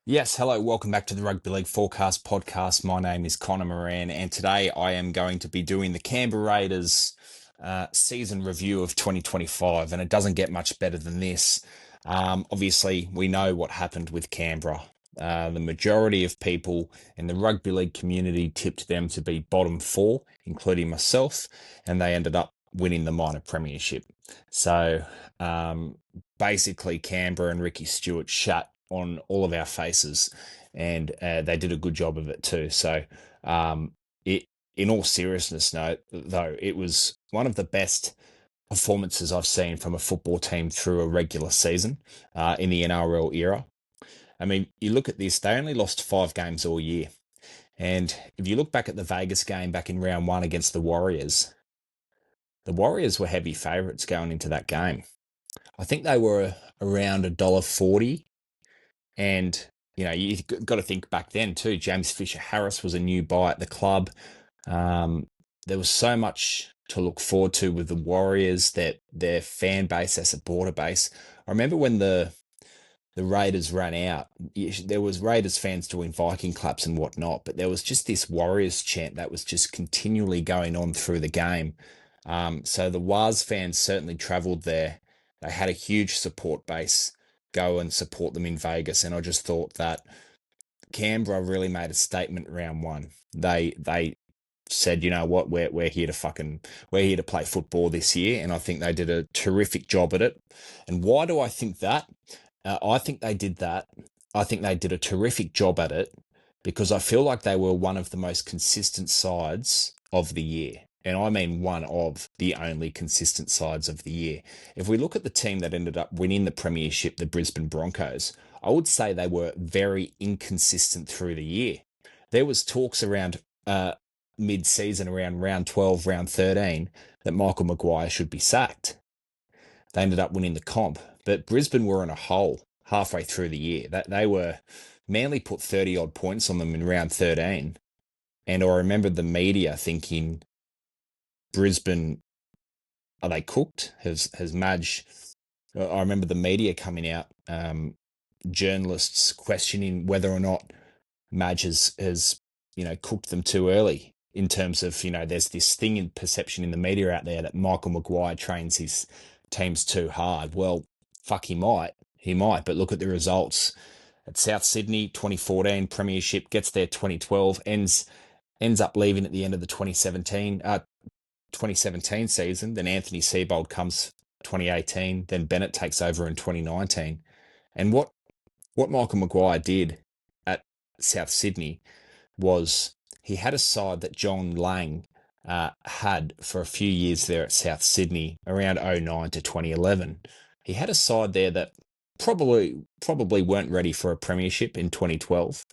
Yes, hello, welcome back to the Rugby League Forecast podcast. My name is Connor Moran, and today I am going to be doing the Canberra Raiders season review of 2025, and it doesn't get much better than this. Obviously, we know what happened with Canberra. The majority of people in the rugby league community tipped them to be bottom four, including myself, and they ended up winning the minor premiership. So um, basically, Canberra and Ricky Stewart shut on all of our faces, and they did a good job of it too. So, um, it, in all seriousness, though, it was one of the best performances I've seen from a football team through a regular season in the NRL era. I mean, you look at this; they only lost 5 games all year, and if you look back at the Vegas game back in round one against the Warriors were heavy favourites going into that game. I think they were around $1.40. And, you've got to think back then too. James Fisher Harris was a new buy at the club. Um, there was so much to look forward to with the Warriors, that their fan base, their supporter base. I remember when the Raiders ran out, there was Raiders fans doing Viking claps and whatnot, but there was just this Warriors chant that was just continually going on through the game. So the Waz fans certainly travelled there. They had a huge support base go and support them in Vegas, and I just thought that Canberra really made a statement round one. They said, you know what, we're here to we're here to play football this year, and I think they did a terrific job at it. And why do I think that? I think they did that. I think they did a terrific job at it because I feel like they were one of the most consistent sides of the year. And I mean one of the only consistent sides of the year. If we look at the team that ended up winning the premiership, the Brisbane Broncos, I would say they were very inconsistent through the year. There was talks around mid-season, around round 12, round 13, that Michael Maguire should be sacked. They ended up winning the comp, but Brisbane were in a hole halfway through the year. That they were Manly put 30 odd points on them in round 13, and I remember the media thinking, Brisbane, are they cooked? Has Madge? I remember the media coming out, journalists questioning whether or not Madge has cooked them too early, in terms of, there's this thing in perception in the media out there that Michael Maguire trains his teams too hard. Well, fuck, he might, but look at the results at South Sydney. 2014 premiership, gets there 2012, ends up leaving at the end of the 2017 season. Then Anthony Seibold comes 2018, then Bennett takes over in 2019. And what Michael Maguire did at South Sydney was, he had a side that John Lang had for a few years there at South Sydney around '09 to 2011. He had a side there that probably weren't ready for a premiership in 2012,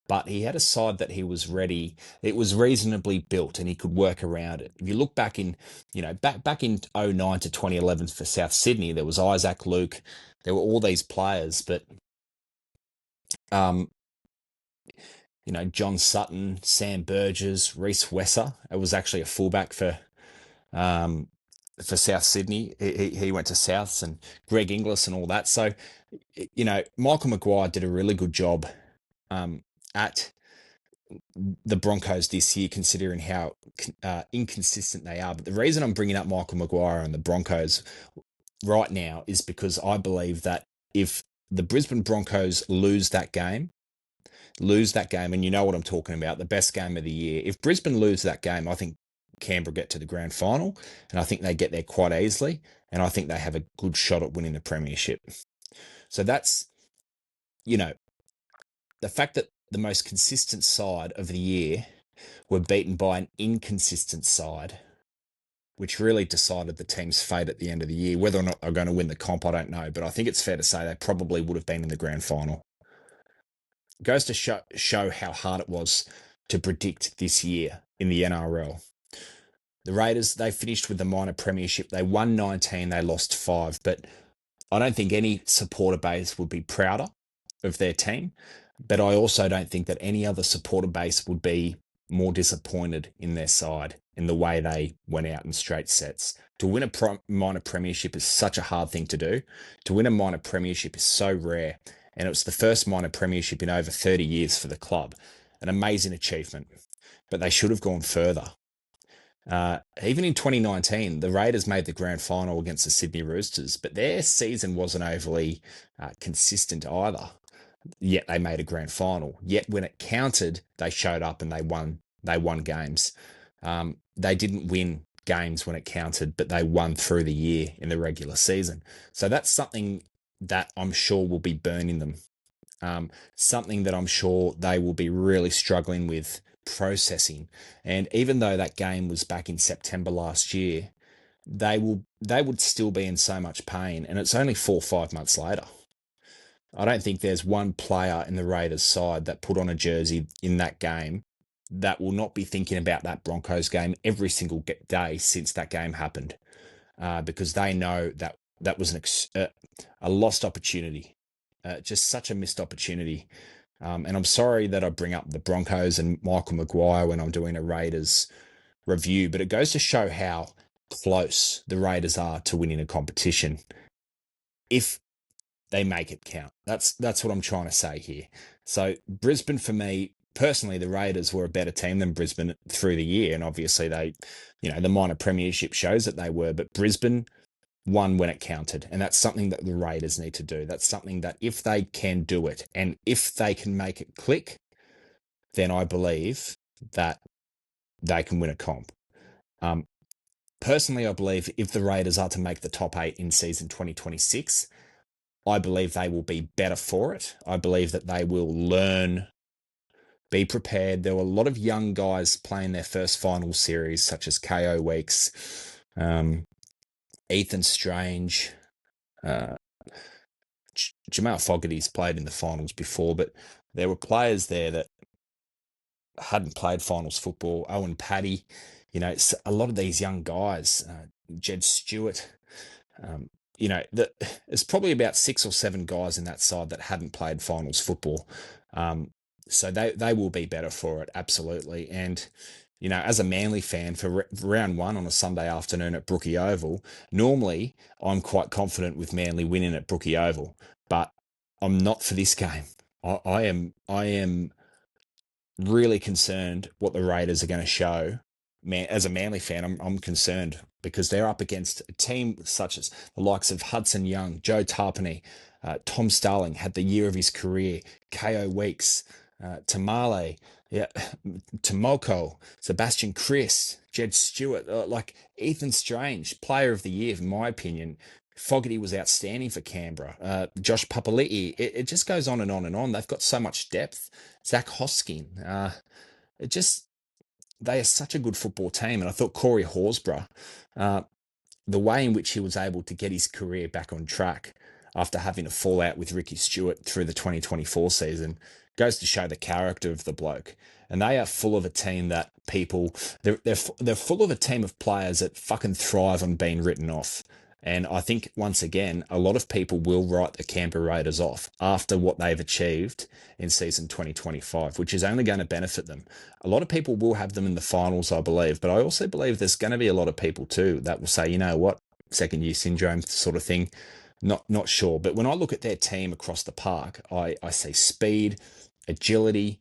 but he had a side that he was ready. It was reasonably built, and he could work around it. If you look back in, back in '09 to 2011 for South Sydney, there was Isaac Luke, there were all these players, but um, John Sutton, Sam Burgess, Reese Wesser. It was actually a fullback for South Sydney. He went to Souths, and Greg Inglis and all that. So, Michael Maguire did a really good job at the Broncos this year, considering how inconsistent they are. But the reason I'm bringing up Michael Maguire and the Broncos right now is because I believe that if the Brisbane Broncos lose that game, and you know what I'm talking about, the best game of the year. If Brisbane lose that game, I think Canberra get to the grand final, and I think they get there quite easily, and I think they have a good shot at winning the premiership. So that's, you know, the fact that the most consistent side of the year were beaten by an inconsistent side, which really decided the team's fate at the end of the year. Whether or not they're going to win the comp, I don't know, but I think it's fair to say they probably would have been in the grand final. Goes to show how hard it was to predict this year in the NRL. The Raiders, they finished with the minor premiership. They won 19, they lost 5, but I don't think any supporter base would be prouder of their team. But I also don't think that any other supporter base would be more disappointed in their side, in the way they went out in straight sets. To win a minor premiership is such a hard thing to do. To win a minor premiership is so rare. and it was the first minor premiership in over 30 years for the club. An amazing achievement, but they should have gone further. Even in 2019, the Raiders made the grand final against the Sydney Roosters, but their season wasn't overly consistent either. Yet they made a grand final. Yet when it counted, they showed up and they won. They won games. They didn't win games when it counted, but they won through the year in the regular season. So that's something that I'm sure will be burning them. Something that I'm sure they will be really struggling with processing. And even though that game was back in September last year, they would still be in so much pain. And it's only 4 or 5 months later. I don't think there's one player in the Raiders side that put on a jersey in that game that will not be thinking about that Broncos game every single day since that game happened, because they know that that was a lost opportunity, just such a missed opportunity. And I'm sorry that I bring up the Broncos and Michael Maguire when I'm doing a Raiders review, but it goes to show how close the Raiders are to winning a competition if they make it count. That's what I'm trying to say here. So Brisbane, for me personally, the Raiders were a better team than Brisbane through the year, and obviously the minor premiership shows that they were, but Brisbane won when it counted, and that's something that the Raiders need to do. That's something that if they can do it, and if they can make it click, then I believe that they can win a comp. Um, Personally, I believe if the Raiders are to make the top 8 in season 2026, I believe they will be better for it. I believe that they will learn, be prepared. There were a lot of young guys playing their first final series, such as KO Weeks, Ethan Strange, uh, Jamal Fogarty's played in the finals before, but there were players there that hadn't played finals football. Owen Paddy, it's a lot of these young guys, Jed Stewart. Um, there's probably about 6 or 7 guys in that side that hadn't played finals football. So they will be better for it, absolutely. And, as a Manly fan for round 1 on a Sunday afternoon at Brookie Oval, normally I'm quite confident with Manly winning at Brookie Oval, but I'm not for this game. I am really concerned what the Raiders are going to show. Man, as a Manly fan, I'm concerned because they're up against a team such as the likes of Hudson Young, Joe Tarpany, Tom Starling had the year of his career, KO Weeks, Tamale, yeah, Tomoko, Sebastian Chris, Jed Stewart, like Ethan Strange, player of the year, in my opinion. Fogarty was outstanding for Canberra. Josh Papali'i. It just goes on and on and on. They've got so much depth. Zach Hosking. It just they are such a good football team. And I thought Corey Horsburgh, uh, the way in which he was able to get his career back on track after having a fallout with Ricky Stewart through the 2024 season goes to show the character of the bloke. And they are full of a team that they're full of a team of players that fucking thrive on being written off. And I think once again, a lot of people will write the Canberra Raiders off after what they've achieved in season 2025, which is only going to benefit them. A lot of people will have them in the finals, I believe, but I also believe there's going to be a lot of people too that will say, you know what, second year syndrome sort of thing. Not sure. But when I look at their team across the park, I see speed, agility.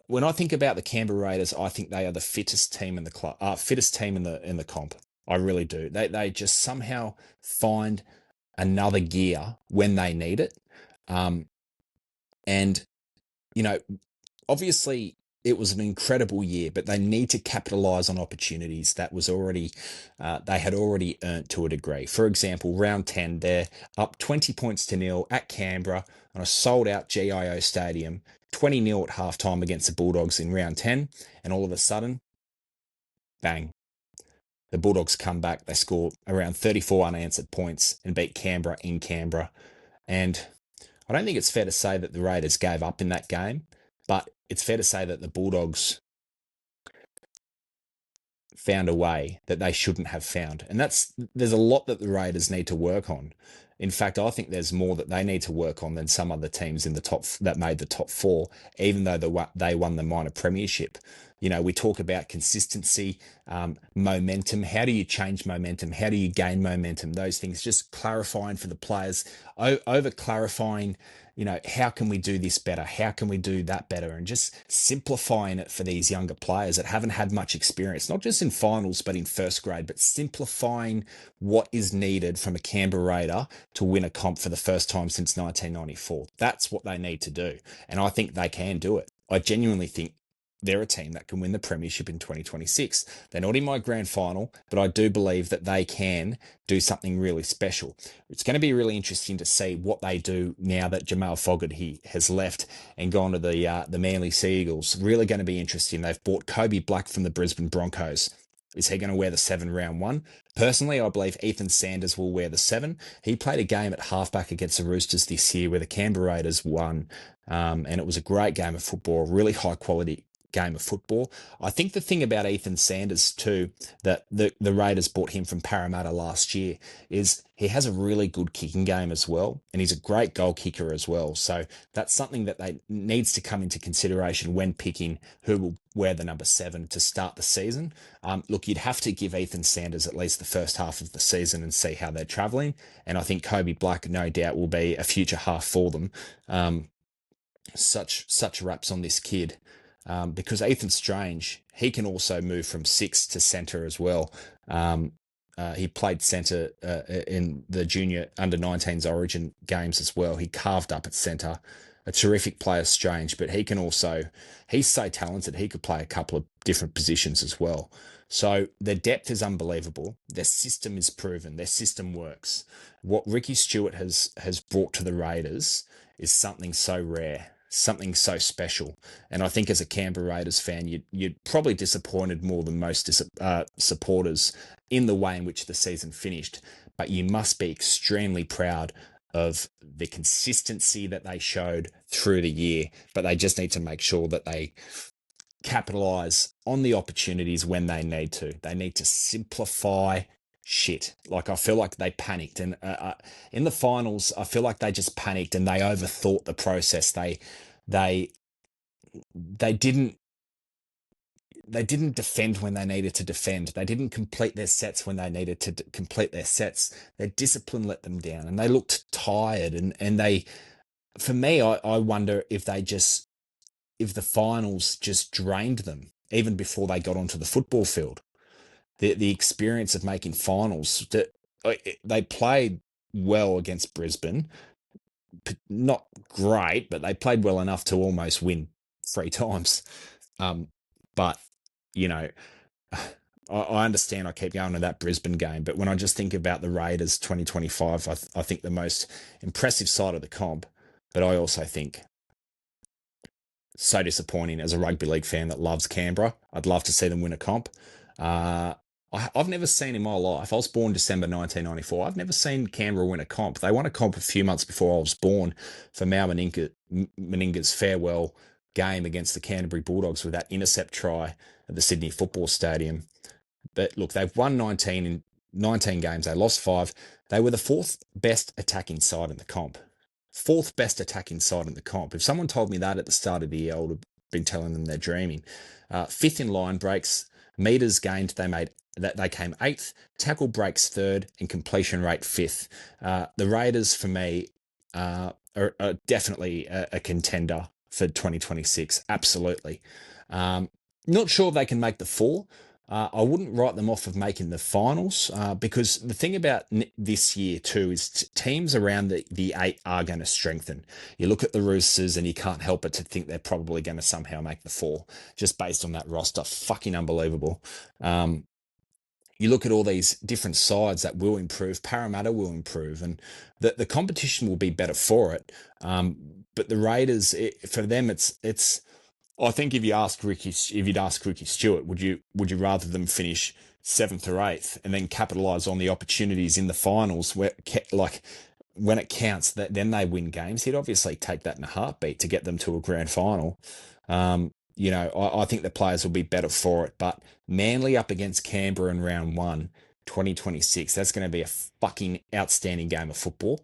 When I think about the Canberra Raiders, I think they are the fittest team in the club, fittest team in the comp. I really do. They just somehow find another gear when they need it. And you know, obviously it was an incredible year, but they need to capitalize on opportunities that was already they had already earned to a degree. For example, round 10, they're up 20 points to nil at Canberra on a sold out GIO stadium, 20-0 at halftime against the Bulldogs in round 10, and all of a sudden, bang. The Bulldogs come back, they score around 34 unanswered points and beat Canberra in Canberra. And I don't think it's fair to say that the Raiders gave up in that game, but it's fair to say that the Bulldogs found a way that they shouldn't have found. And there's a lot that the Raiders need to work on. In fact, I think there's more that they need to work on than some other teams in the top that made the top four, even though they won the minor premiership. We talk about consistency, momentum. How do you change momentum? How do you gain momentum? Those things, just clarifying for the players, over clarifying, how can we do this better? How can we do that better? And just simplifying it for these younger players that haven't had much experience, not just in finals, but in first grade, but simplifying what is needed from a Canberra Raider to win a comp for the first time since 1994. That's what they need to do. And I think they can do it. I genuinely think they're a team that can win the premiership in 2026. They're not in my grand final, but I do believe that they can do something really special. It's going to be really interesting to see what they do now that Jamal Fogarty has left and gone to the Manly Sea Eagles. Really going to be interesting. They've bought Kobe Black from the Brisbane Broncos. Is he going to wear the 7 round one? Personally, I believe Ethan Sanders will wear the 7. He played a game at halfback against the Roosters this year where the Canberra Raiders won, and it was a great game of football, really high quality game of football. I think the thing about Ethan Sanders too, that the Raiders bought him from Parramatta last year, is he has a really good kicking game as well, and he's a great goal kicker as well. So that's something that they needs to come into consideration when picking who will wear the number 7 to start the season. Look, you'd have to give Ethan Sanders at least the first half of the season and see how they're travelling, and I think Kobe Black no doubt will be a future half for them. Such raps on this kid. Because Ethan Strange, he can also move from 6 to centre as well. He played centre in the junior under-19s Origin games as well. He carved up at centre. A terrific player, Strange, but he's so talented, he could play a couple of different positions as well. So their depth is unbelievable. Their system is proven. Their system works. What Ricky Stewart has brought to the Raiders is something so rare, something so special. And I think as a Canberra Raiders fan, you're probably disappointed more than most supporters in the way in which the season finished. But you must be extremely proud of the consistency that they showed through the year. But they just need to make sure that they capitalise on the opportunities when they need to. They need to simplify shit. Like, I feel like they panicked, and in the finals, I feel like they just panicked and they overthought the process. They didn't defend when they needed to defend. They didn't complete their sets when they needed to complete their sets. Their discipline let them down, and they looked tired. And they, for me, I wonder if the finals just drained them even before they got onto the football field. The experience of making finals, they played well against Brisbane, not great, but they played well enough to almost win 3 times. But you know, I understand I keep going to that Brisbane game, but when I just think about the Raiders 2025, I think the most impressive side of the comp, but I also think so disappointing as a rugby league fan that loves Canberra. I'd love to see them win a comp. I've never seen in my life. I was born December 1994. I've never seen Canberra win a comp. They won a comp a few months before I was born for Mal Meninga's farewell game against the Canterbury Bulldogs with that intercept try at the Sydney Football Stadium. But look, they've won 19 in 19 games. They lost 5. They were the 4th best attacking side in the comp. 4th best attacking side in the comp. If someone told me that at the start of the year, I would have been telling them they're dreaming. 5th in line breaks, meters gained. They came 8th, tackle breaks 3rd, and completion rate 5th. The Raiders, for me, are definitely a contender for 2026. Absolutely. Not sure if they can make the 4. I wouldn't write them off of making the finals because the thing about this year too is teams around the 8 are going to strengthen. You look at the Roosters and you can't help but to think they're probably going to somehow make the 4 just based on that roster. Fucking unbelievable. You look at all these different sides that will improve. Parramatta will improve, and the competition will be better for it. But the Raiders, for them, it's. I think if you'd ask Ricky Stewart, would you rather them finish 7th or 8th and then capitalise on the opportunities in the finals where, like, when it counts, that then they win games? He'd obviously take that in a heartbeat to get them to a grand final. I think the players will be better for it. But Manly up against Canberra in round 1, 2026. That's going to be a fucking outstanding game of football.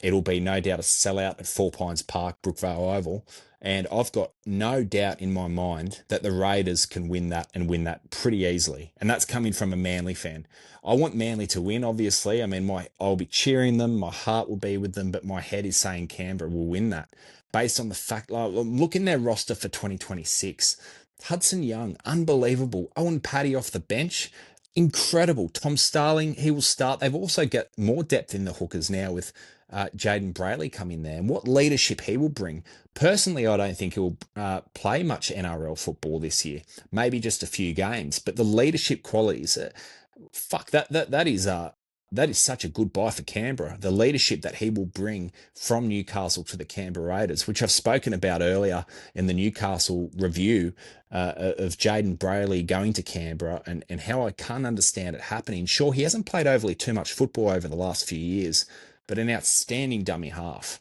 It'll be no doubt a sellout at Four Pines Park, Brookvale Oval. And I've got no doubt in my mind that the Raiders can win that and win that pretty easily. And that's coming from a Manly fan. I want Manly to win, obviously. I mean, I'll be cheering them, my heart will be with them, but my head is saying Canberra will win that. Based on the fact, like, look in their roster for 2026. Hudson Young, unbelievable. Owen Paddy off the bench, incredible. Tom Starling, he will start. They've also got more depth in the hookers now with Jaden Brayley coming there, and what leadership he will bring. Personally, I don't think he'll play much NRL football this year. Maybe just a few games, but the leadership qualities, fuck that is such a good buy for Canberra. The leadership that he will bring from Newcastle to the Canberra Raiders, which I've spoken about earlier in the Newcastle review of Jaden Brayley going to Canberra and how I can't understand it happening. Sure, he hasn't played overly too much football over the last few years, but an outstanding dummy half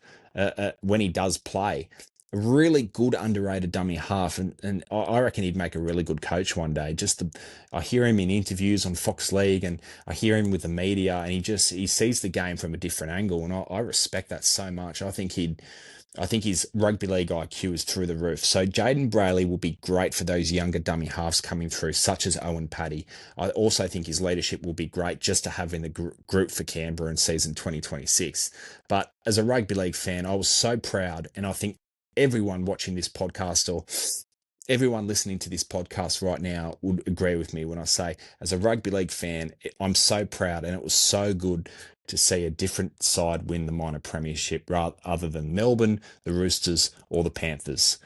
when he does play. A really good underrated dummy half, and I reckon he'd make a really good coach one day. I hear him in interviews on Fox League, and I hear him with the media, and he sees the game from a different angle, and I respect that so much. I think his rugby league IQ is through the roof. So Jaden Brayley will be great for those younger dummy halves coming through, such as Owen Paddy. I also think his leadership will be great just to have in the group for Canberra in season 2026. But as a rugby league fan, I was so proud, and I think everyone watching this podcast or everyone listening to this podcast right now would agree with me when I say, as a rugby league fan, I'm so proud, and it was so good to see a different side win the minor premiership other than Melbourne, the Roosters, or the Panthers.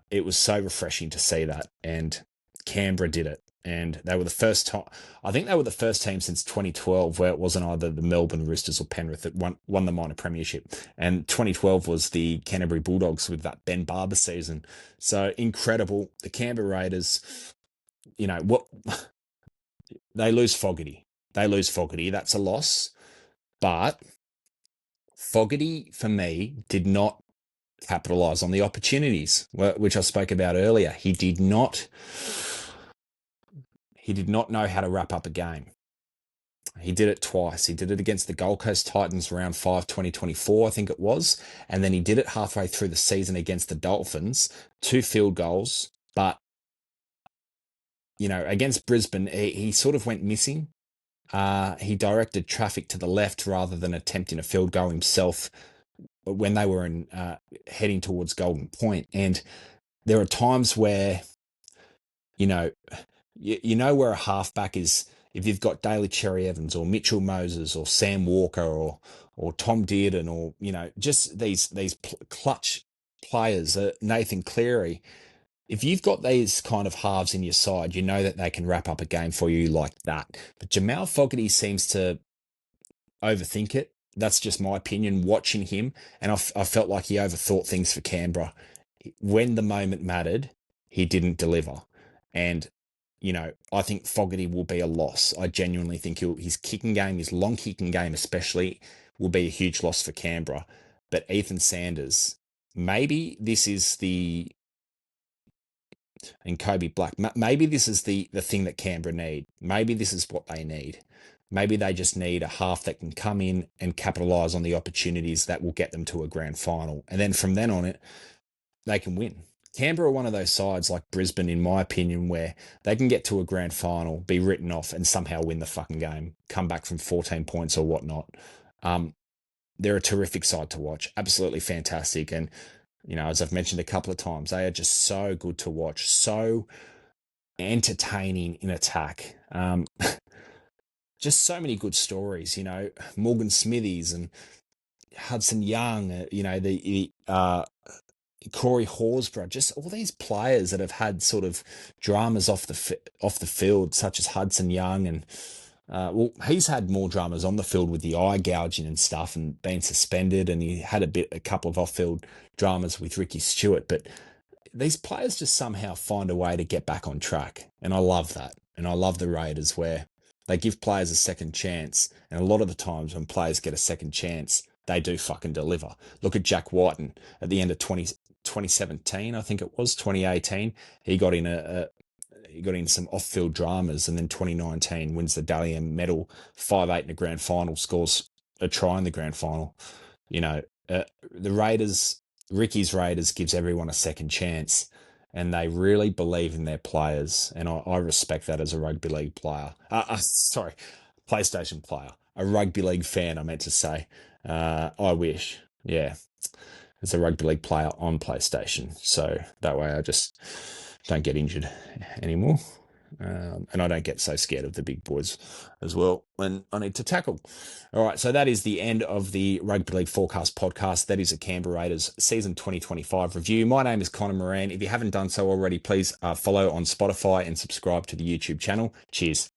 It was so refreshing to see that, and Canberra did it. And they were the first time, I think they were the first team since 2012 where it wasn't either the Melbourne Roosters or Penrith that won the minor premiership. And 2012 was the Canterbury Bulldogs with that Ben Barber season. So incredible. The Canberra Raiders, what they lose Fogarty. That's a loss. But Fogarty, for me, did not capitalise on the opportunities, which I spoke about earlier. He did not know how to wrap up a game. He did it twice. He did it against the Gold Coast Titans round 5, 2024, I think it was. And then he did it halfway through the season against the Dolphins, 2 field goals. But, against Brisbane, he sort of went missing. He directed traffic to the left rather than attempting a field goal himself when they were heading towards Golden Point. And there are times where, where a halfback is, if you've got Daly Cherry Evans or Mitchell Moses or Sam Walker or Tom Dearden or, just these clutch players, Nathan Cleary. If you've got these kind of halves in your side, you know that they can wrap up a game for you like that. But Jamal Fogarty seems to overthink it. That's just my opinion watching him. And I felt like he overthought things for Canberra. When the moment mattered, he didn't deliver. And, I think Fogarty will be a loss. I genuinely think his kicking game, his long kicking game especially, will be a huge loss for Canberra. But Ethan Sanders, maybe this is and Kobe Black. Maybe this is the thing that Canberra need. Maybe this is what they need. Maybe they just need a half that can come in and capitalise on the opportunities that will get them to a grand final. And then from then on, they can win. Canberra are one of those sides like Brisbane, in my opinion, where they can get to a grand final, be written off, and somehow win the fucking game, come back from 14 points or whatnot. They're a terrific side to watch. Absolutely fantastic. And as I've mentioned a couple of times, they are just so good to watch, so entertaining in attack. Just so many good stories, Morgan Smithies and Hudson Young, the Corey Horsburgh, just all these players that have had sort of dramas off the field, such as Hudson Young and he's had more dramas on the field with the eye gouging and stuff and being suspended, and he had a couple of off-field dramas with Ricky Stewart. But these players just somehow find a way to get back on track, and I love that. And I love the Raiders where they give players a second chance, and a lot of the times when players get a second chance, they do fucking deliver. Look at Jack Whiten at the end of 2017, I think it was 2018. He got in he got into some off-field dramas, and then 2019 wins the Dally M medal, 5'8" in the grand final, scores a try in the grand final. You know, the Raiders, Ricky's Raiders gives everyone a second chance, and they really believe in their players, and I respect that as a rugby league player. Sorry, PlayStation player, a rugby league fan, I meant to say. I wish, yeah, as a rugby league player on PlayStation, so that way I just don't get injured anymore. And I don't get so scared of the big boys as well when I need to tackle. All right, so that is the end of the Rugby League Forecast podcast. That is a Canberra Raiders season 2025 review. My name is Connor Moran. If you haven't done so already, please follow on Spotify and subscribe to the YouTube channel. Cheers.